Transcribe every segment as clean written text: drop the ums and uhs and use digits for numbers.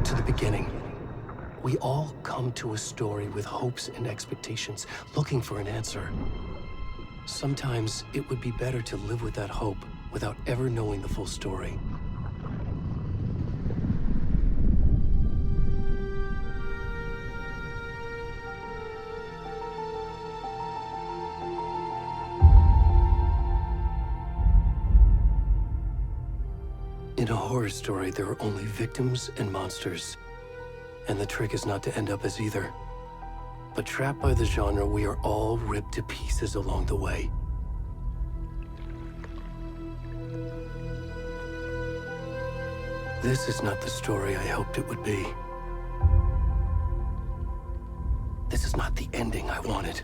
back to the beginning. We all come to a story with hopes and expectations, looking for an answer. Sometimes it would be better to live with that hope without ever knowing the full story. In a horror story, there are only victims and monsters. And the trick is not to end up as either. But trapped by the genre, we are all ripped to pieces along the way. This is not the story I hoped it would be. This is not the ending I wanted.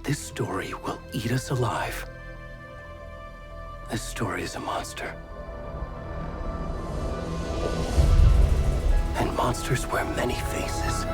This story will eat us alive. This story is a monster. And monsters wear many faces.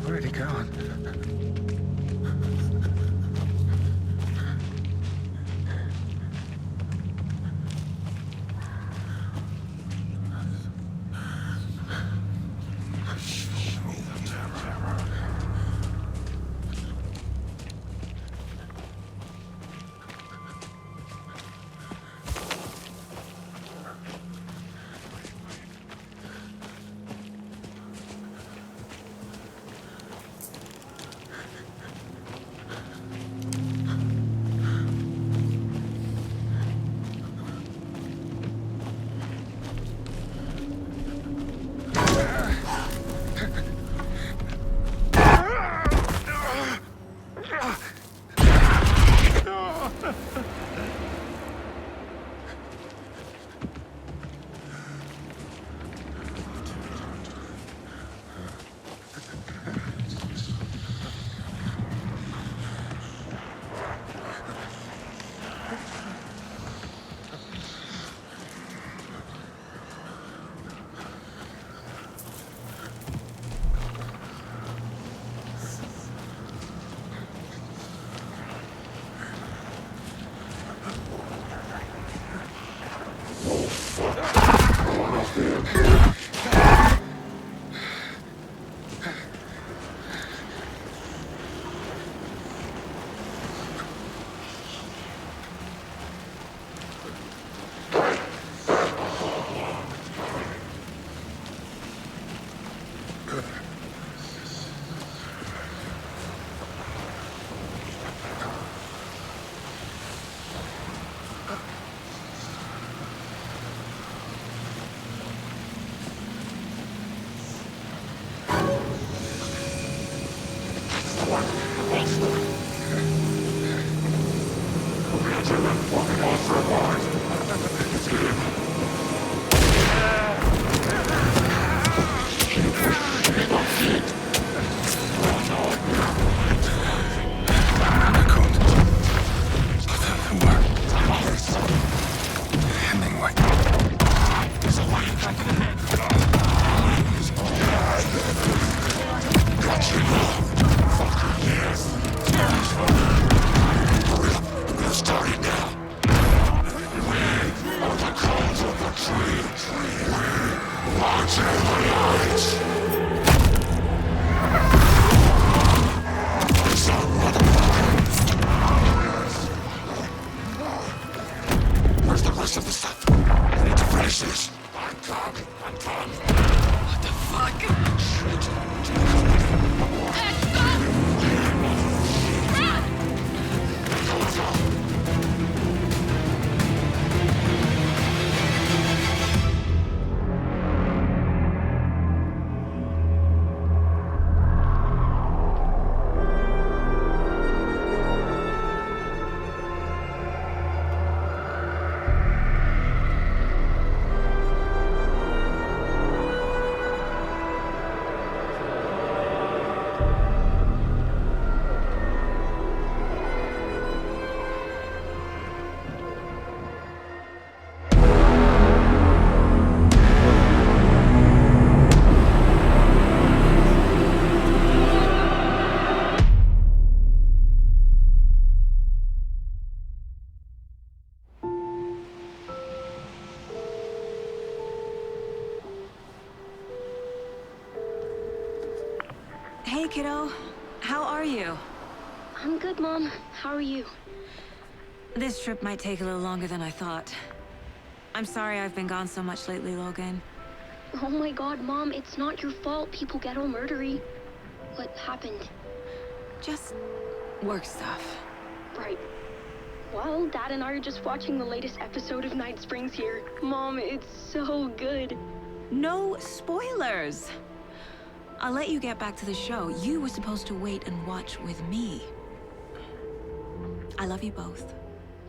Already gone. business. What the fuck? Hey, kiddo. How are you? I'm good, Mom. How are you? This trip might take a little longer than I thought. I'm sorry I've been gone so much lately, Logan. Oh my god, Mom, it's not your fault people get all murdery. What happened? Just work stuff. Right. Well, Dad and I are just watching the latest episode of Night Springs here. Mom, it's so good. No spoilers! I'll let you get back to the show. You were supposed to wait and watch with me. I love you both.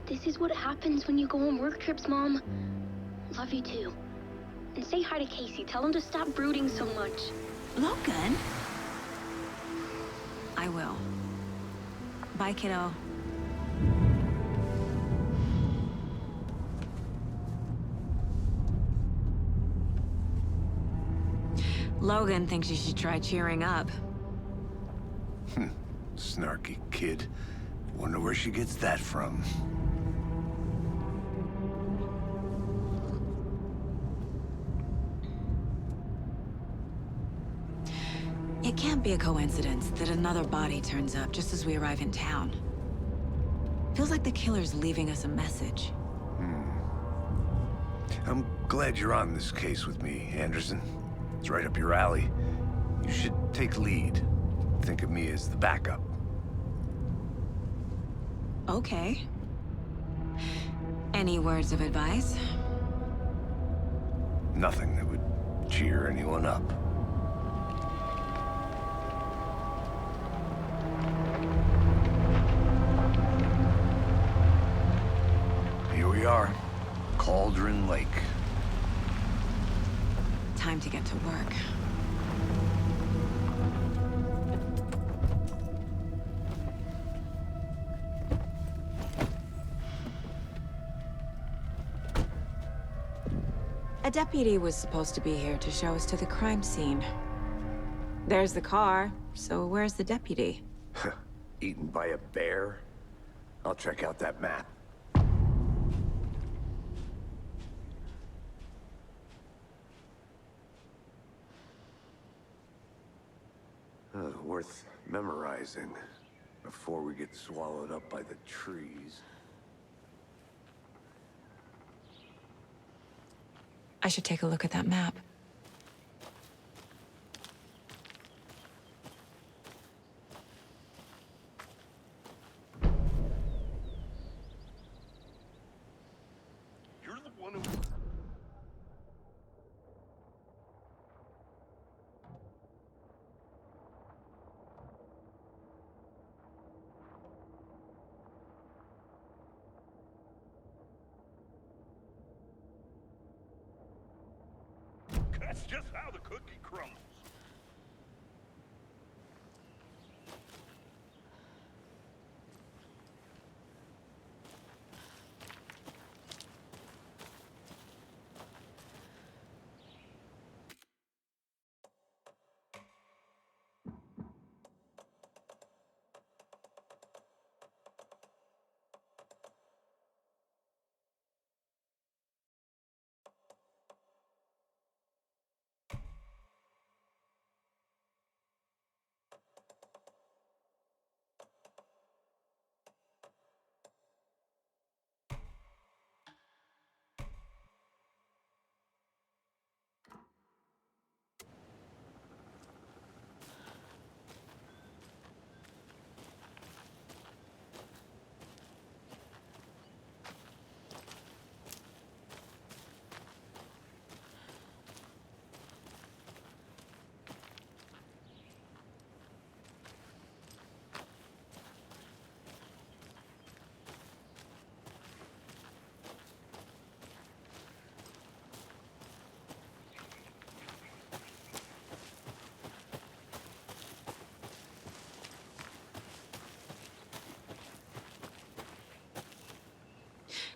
This is what happens when you go on work trips, Mom. Love you too. And say hi to Casey. Tell him to stop brooding so much. Logan? I will. Bye, kiddo. Logan thinks you should try cheering up. Snarky kid. Wonder where she gets that from. It can't be a coincidence that another body turns up just as we arrive in town. Feels like the killer's leaving us a message. I'm glad you're on this case with me, Anderson. It's right up your alley. You should take lead. Think of me as the backup. Okay. Any words of advice? Nothing that would cheer anyone up. Here we are. Cauldron Lake. Time to get to work. A deputy was supposed to be here to show us to the crime scene. There's the car, so where's the deputy? Eaten by a bear? I'll check out that map. Worth memorizing before we get swallowed up by the trees. I should take a look at that map. You're the one who... That's just how the cookie crumbles.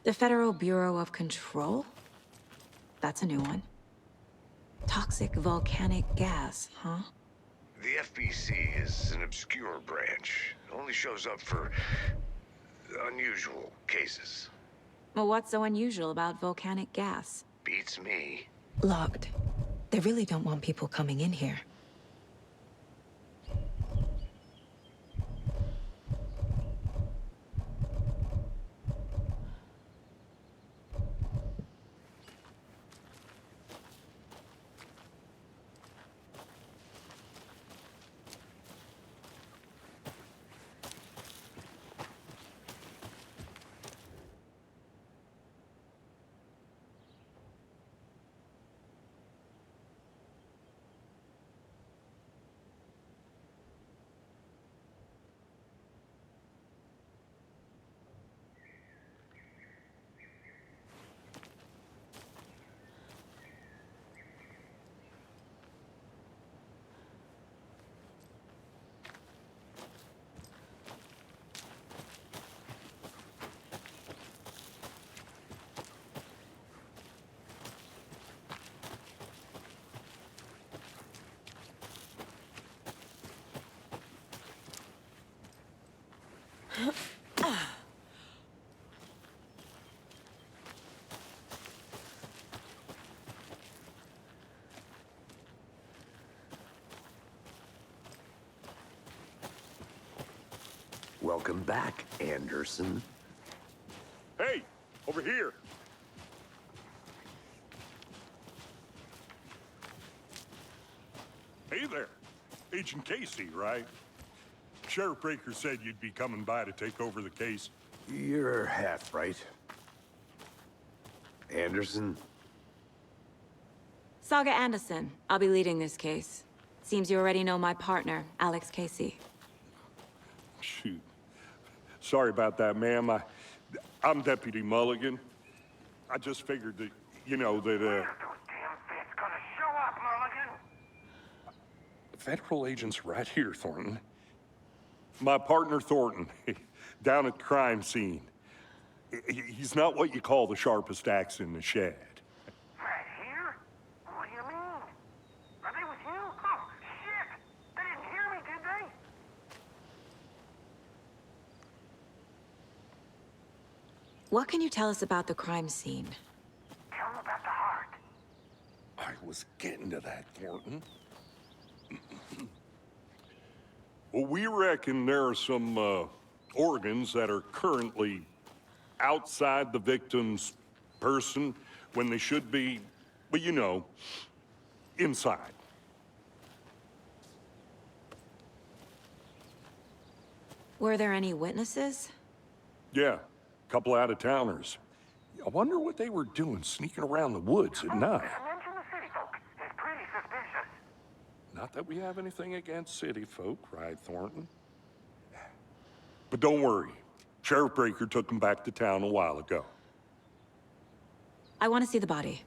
The Federal Bureau of Control? That's a new one. Toxic volcanic gas, huh? The FBC is an obscure branch. It only shows up for unusual cases. Well, what's so unusual about volcanic gas? Beats me. Locked. They really don't want people coming in here. Welcome back, Anderson. Hey, over here. Hey there. Agent Casey, right? Sheriff Breaker said you'd be coming by to take over the case. You're half right. Anderson? Saga Anderson. I'll be leading this case. Seems you already know my partner, Alex Casey. Shoot. Sorry about that, ma'am. I'm Deputy Mulligan. I just figured that, that, Those damn feds gonna show up, Mulligan? Federal agent's right here, Thornton. My partner, Thornton, down at the crime scene. He's not what you call the sharpest axe in the shed. Right here? What do you mean? Are they with you? Oh, shit! They didn't hear me, did they? What can you tell us about the crime scene? Tell them about the heart. I was getting to that, Thornton. Well, we reckon there are some organs that are currently outside the victim's person when they should be, well, inside. Were there any witnesses? Yeah, a couple out-of-towners. I wonder what they were doing sneaking around the woods at night. Mention the city folk. It's pretty suspicious. Not that we have anything against city folk, right, Thornton? But don't worry. Sheriff Breaker took them back to town a while ago. I want to see the body.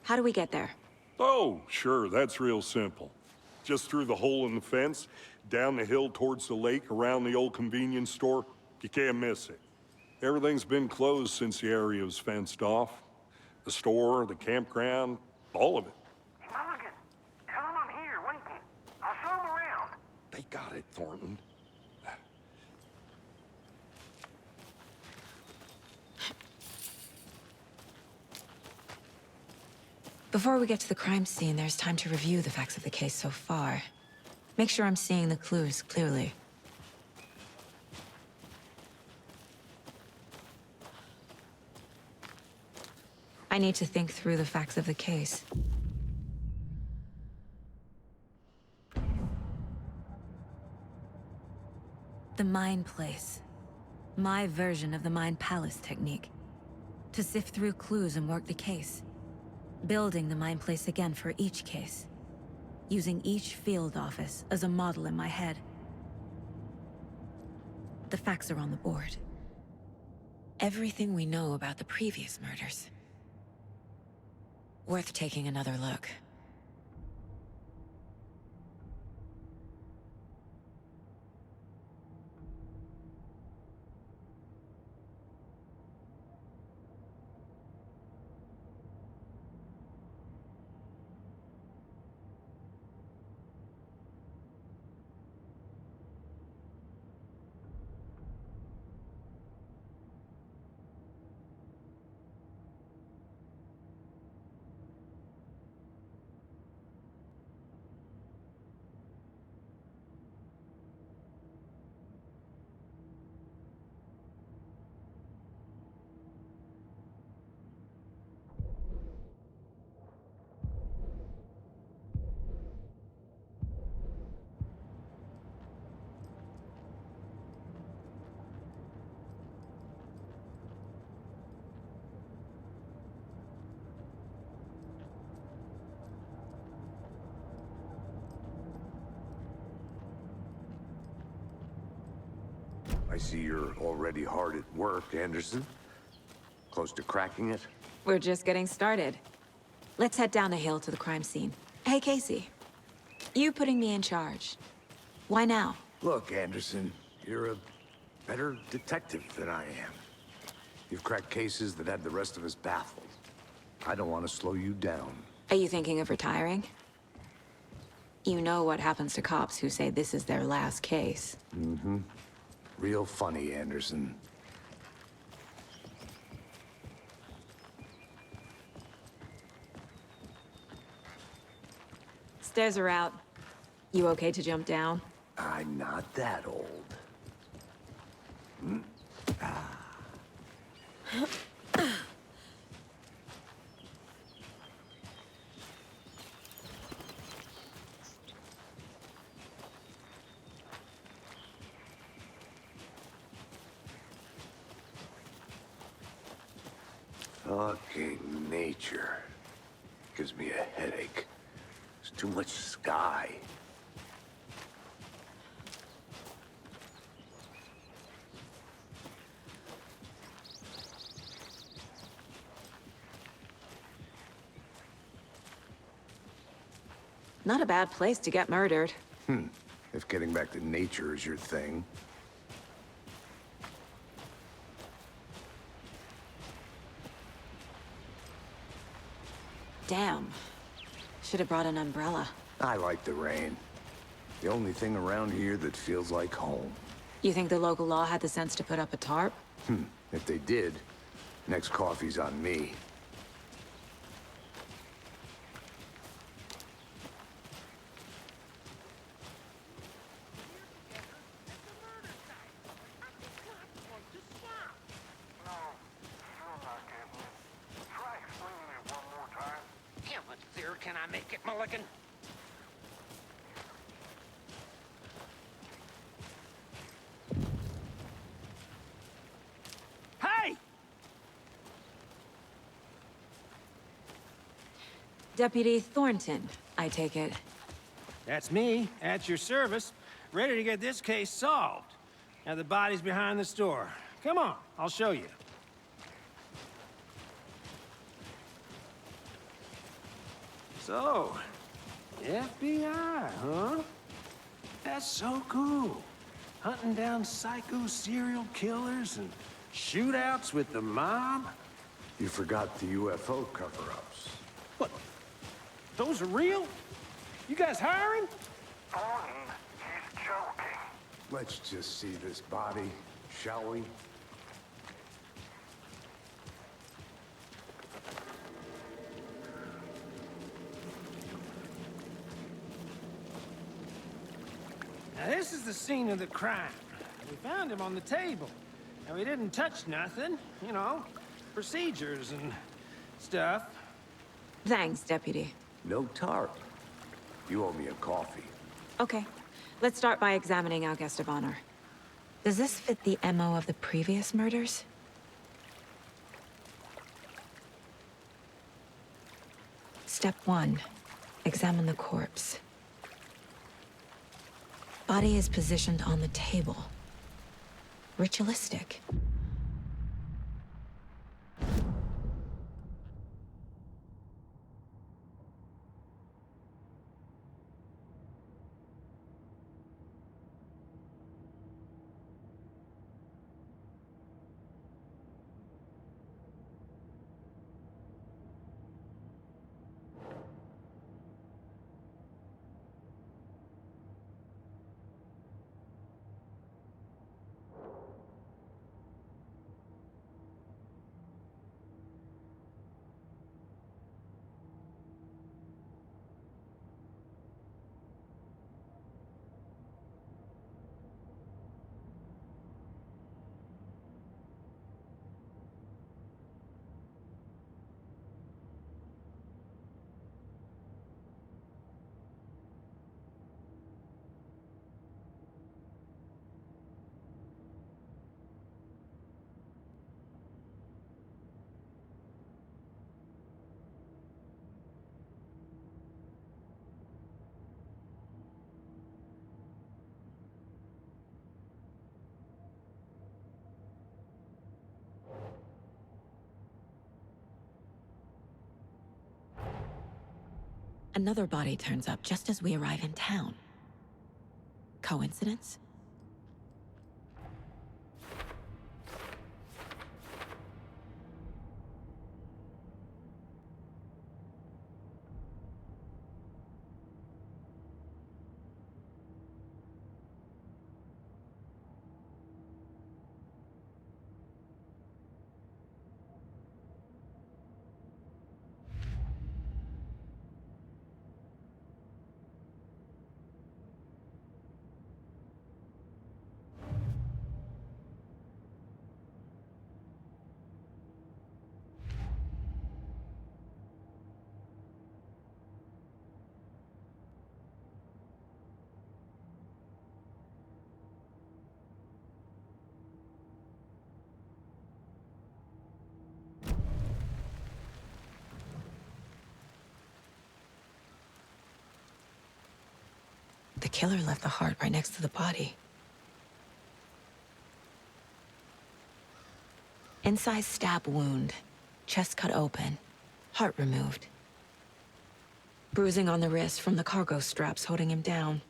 How do we get there? Oh, sure, that's real simple. Just through the hole in the fence, down the hill towards the lake, around the old convenience store. You can't miss it. Everything's been closed since the area was fenced off. The store, the campground, all of it. Hey, Mulligan, tell them I'm here, waiting. I'll show them around. They got it, Thornton. Before we get to the crime scene, there's time to review the facts of the case so far. Make sure I'm seeing the clues clearly. I need to think through the facts of the case. The Mind Place. My version of the Mind Palace technique. To sift through clues and work the case. Building the Mind Place again for each case. Using each field office as a model in my head. The facts are on the board. Everything we know about the previous murders. Worth taking another look. I see you're already hard at work, Anderson. Close to cracking it? We're just getting started. Let's head down the hill to the crime scene. Hey, Casey. You putting me in charge. Why now? Look, Anderson, you're a better detective than I am. You've cracked cases that had the rest of us baffled. I don't want to slow you down. Are you thinking of retiring? You know what happens to cops who say this is their last case. Mm-hmm. Real funny, Anderson. Stairs are out. You okay to jump down? I'm not that old. Fucking nature. Gives me a headache. There's too much sky. Not a bad place to get murdered. If getting back to nature is your thing. Damn. Should have brought an umbrella. I like the rain. The only thing around here that feels like home. You think the local law had the sense to put up a tarp? If they did, next coffee's on me. No, you're not getting it. Try explaining it one more time. How much clearer can I make it, Mulligan? Hey! Deputy Thornton, I take it. That's me, at your service, ready to get this case solved. Now the body's behind the store. Come on, I'll show you. So, FBI, huh? That's so cool. Hunting down psycho serial killers and shootouts with the mob. You forgot the UFO cover-ups. What? Those are real? You guys hiring? Thornton, he's joking. Let's just see this body, shall we? Now this is the scene of the crime. We found him on the table. And we didn't touch nothing, you know, procedures and stuff. Thanks, Deputy. No tarp. You owe me a coffee. Okay. Let's start by examining our guest of honor. Does this fit the MO of the previous murders? Step 1. Examine the corpse. Body is positioned on the table. Ritualistic. Another body turns up just as we arrive in town. Coincidence? The killer left the heart right next to the body. Incised stab wound, chest cut open, heart removed. Bruising on the wrist from the cargo straps holding him down.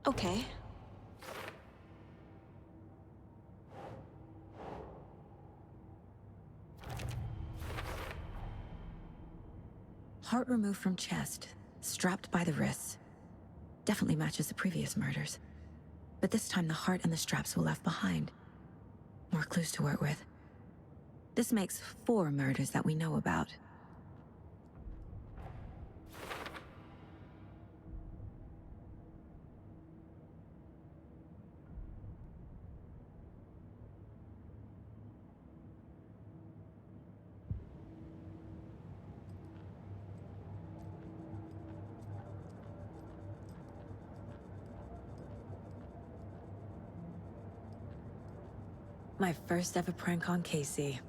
Okay. Heart removed from chest, strapped by the wrists. Definitely matches the previous murders. But this time the heart and the straps were left behind. More clues to work with. This makes 4 murders that we know about. My first ever prank on Casey.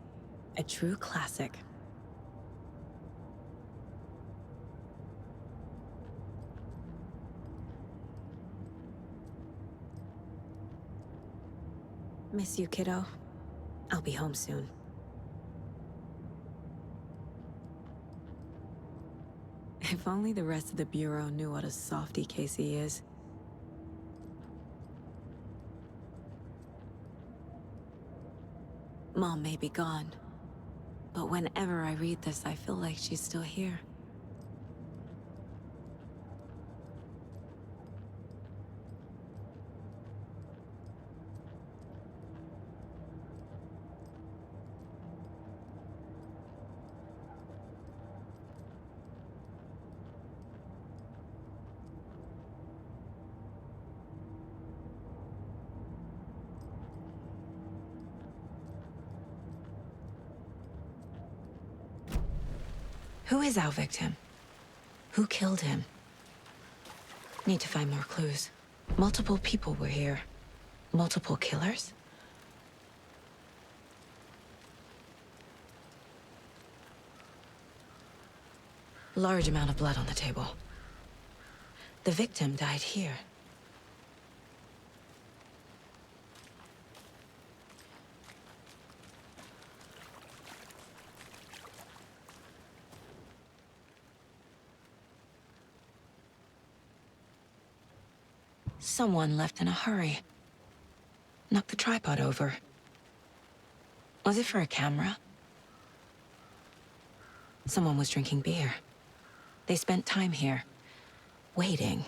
A true classic. Miss you, kiddo. I'll be home soon. If only the rest of the Bureau knew what a softie Casey is. Mom may be gone, but whenever I read this, I feel like she's still here. Who is our victim? Who killed him? Need to find more clues. Multiple people were here. Multiple killers? Large amount of blood on the table. The victim died here. Someone left in a hurry. Knocked the tripod over. Was it for a camera? Someone was drinking beer. They spent time here, waiting.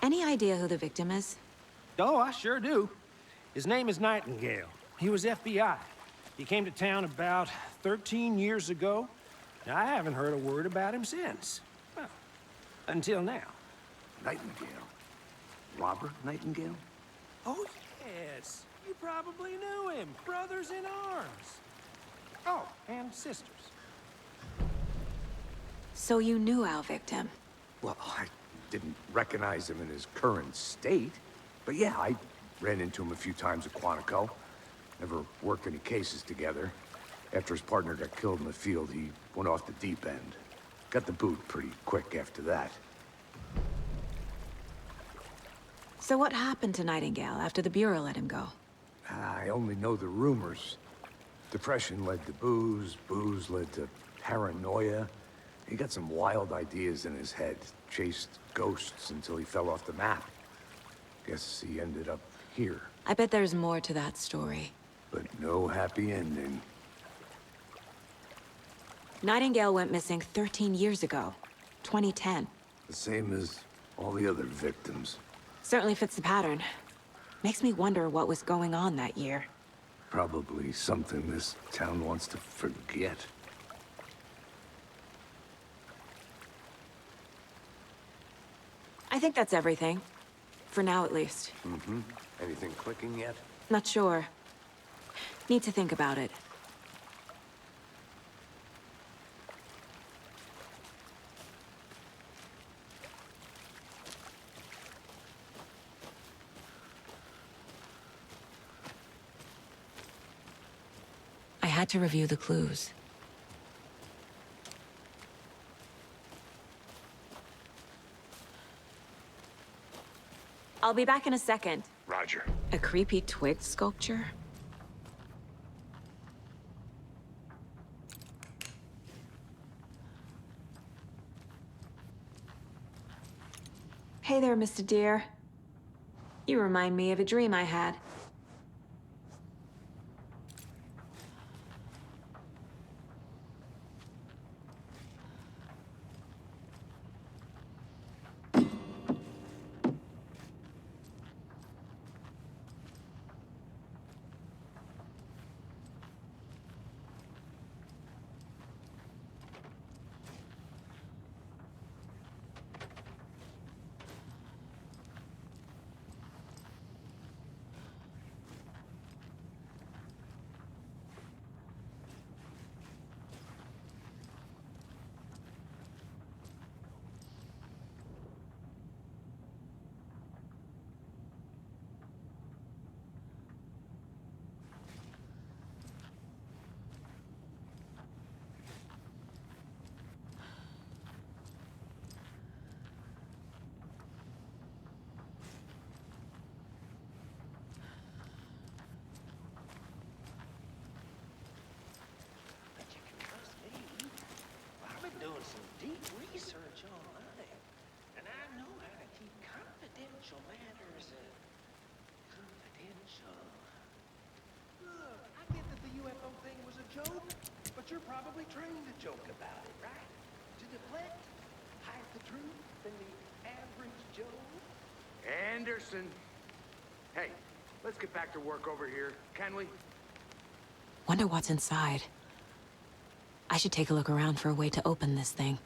Any idea who the victim is? Oh, I sure do. His name is Nightingale. He was FBI. He came to town about 13 years ago. Now, I haven't heard a word about him since. Well, until now. Nightingale? Robert Nightingale? Oh, yes. You probably knew him. Brothers in arms. Oh, and sisters. So you knew our victim? Well, I didn't recognize him in his current state. But yeah, I ran into him a few times at Quantico. Never worked any cases together. After his partner got killed in the field, he went off the deep end. Got the boot pretty quick after that. So what happened to Nightingale after the Bureau let him go? I only know the rumors. Depression led to booze, booze led to paranoia. He got some wild ideas in his head, chased ghosts until he fell off the map. Guess he ended up here. I bet there's more to that story. But no happy ending. Nightingale went missing 13 years ago, 2010. The same as all the other victims. Certainly fits the pattern. Makes me wonder what was going on that year. Probably something this town wants to forget. I think that's everything. For now, at least. Anything clicking yet? Not sure. Need to think about it. I had to review the clues. I'll be back in a second. Roger. A creepy twig sculpture? Hey there, Mr. Deer. You remind me of a dream I had. But you can trust me. I've been doing some deep research online, and I know how to keep confidential matters confidential. Look, I get that the UFO thing was a joke, but you're probably trained to joke about it, right? To deflect, hide the truth from the average Joe. Anderson. Hey, let's get back to work over here, can we? Wonder what's inside. I should take a look around for a way to open this thing.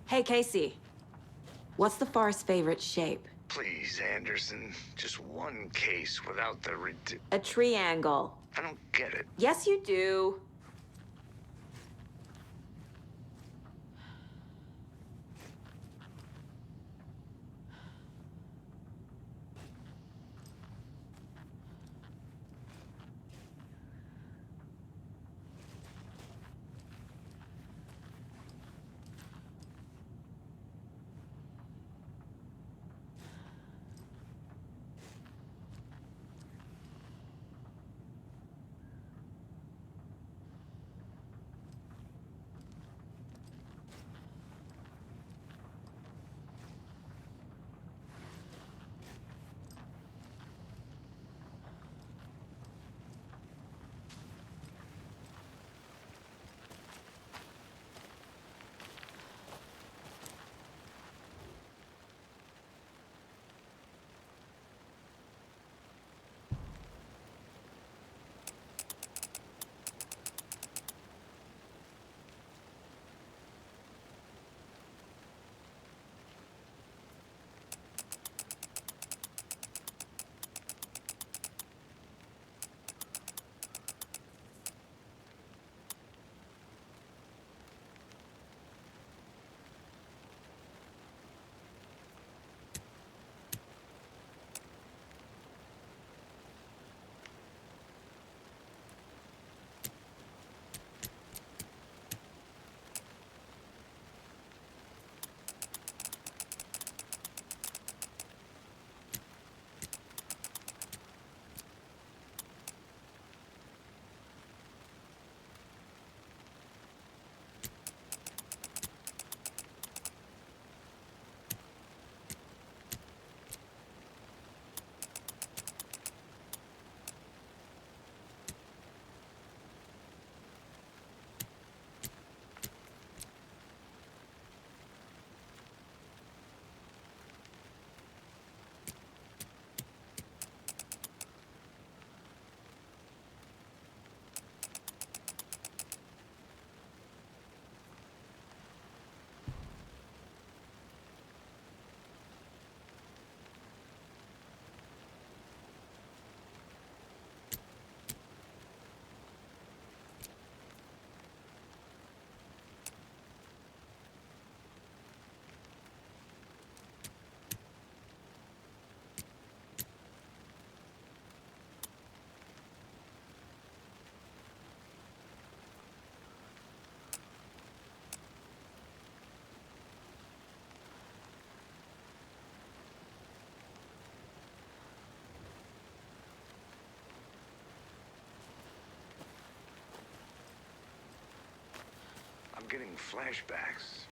Hey, Casey. What's the far's favorite shape? Please, Anderson. Just one case without the A triangle. I don't get it. Yes, you do. getting flashbacks.